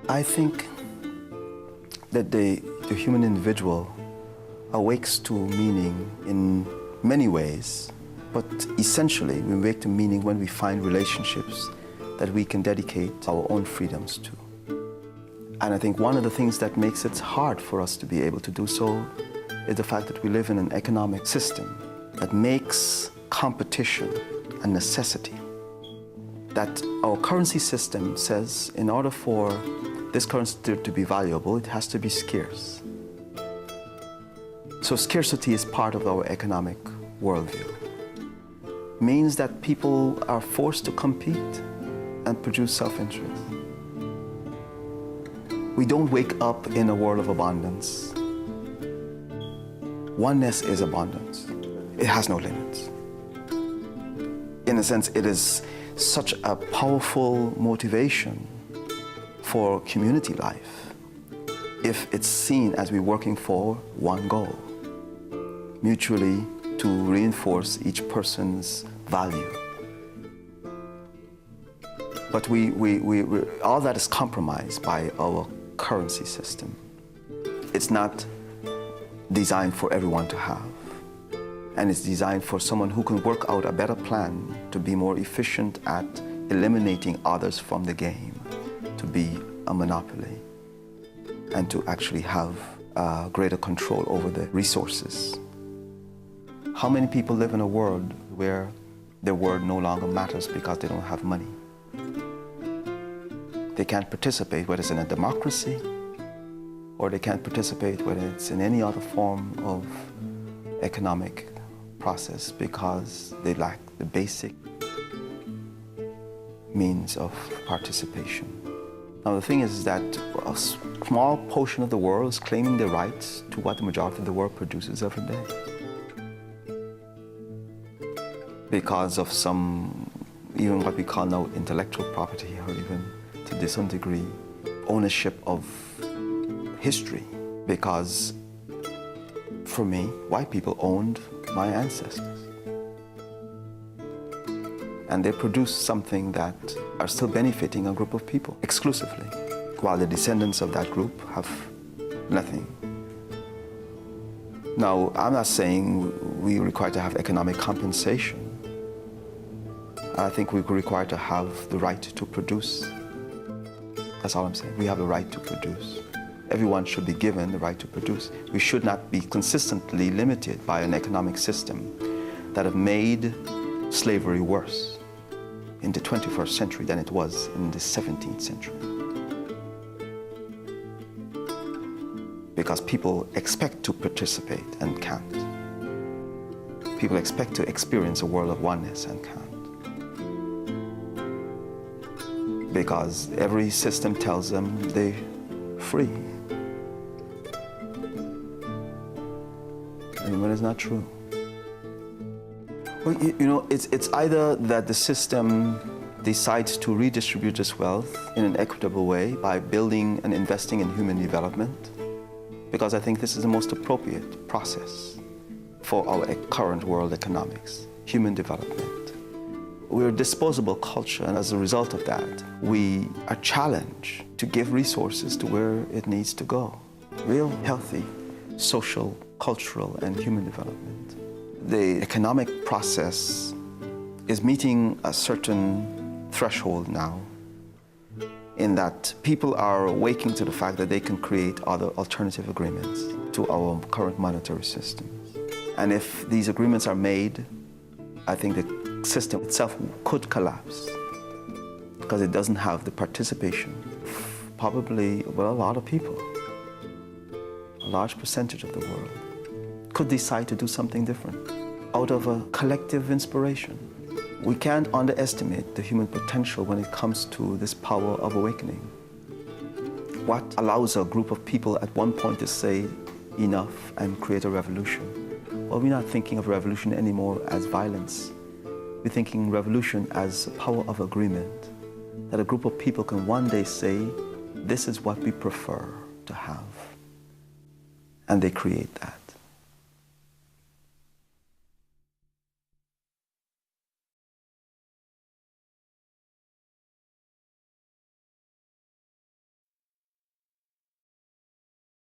I think that the human individual awakes to meaning in many ways, but essentially we awake to meaning when we find relationships that we can dedicate our own freedoms to. And I think one of the things that makes it hard for us to be able to do so is the fact that we live in an economic system that makes competition a necessity. That our currency system says in order for this currency to be valuable, it has to be scarce. So scarcity is part of our economic worldview. It means that people are forced to compete and produce self-interest. We don't wake up in a world of abundance. Oneness is abundance. It has no limits. In a sense, it is such a powerful motivation for community life if it's seen as we're working for one goal, mutually to reinforce each person's value. But all that is compromised by our currency system. It's not designed for everyone to have. And it's designed for someone who can work out a better plan to be more efficient at eliminating others from the game, to be a monopoly, and to actually have greater control over the resources. How many people live in a world where their word no longer matters because they don't have money? They can't participate, whether it's in a democracy, or they can't participate whether it's in any other form of economic process because they lack the basic means of participation. Now the thing is that a small portion of the world is claiming the rights to what the majority of the world produces every day. Because of some, even what we call now intellectual property, or even to some degree, ownership of history. Because for me, white people owned my ancestors. And they produce something that are still benefiting a group of people exclusively, while the descendants of that group have nothing. Now, I'm not saying we require to have economic compensation. I think we require to have the right to produce. That's all I'm saying. We have the right to produce. Everyone should be given the right to produce. We should not be consistently limited by an economic system that have made slavery worse in the 21st century than it was in the 17th century. Because people expect to participate and can't. People expect to experience a world of oneness and can't. Because every system tells them they're free. And when it's not true. Well, you know, it's either that the system decides to redistribute this wealth in an equitable way by building and investing in human development, because I think this is the most appropriate process for our current world economics, human development. We're a disposable culture, and as a result of that, we are challenged to give resources to where it needs to go. Real healthy social, cultural, and human development. The economic process is meeting a certain threshold now, in that people are awakening to the fact that they can create other alternative agreements to our current monetary systems. And if these agreements are made, I think the system itself could collapse because it doesn't have the participation of probably, well, a lot of people. A large percentage of the world could decide to do something different out of a collective inspiration. We can't underestimate the human potential when it comes to this power of awakening. What allows a group of people at one point to say enough and create a revolution? Well, we're not thinking of revolution anymore as violence. We're thinking revolution as a power of agreement, that a group of people can one day say, this is what we prefer to have. and they create that.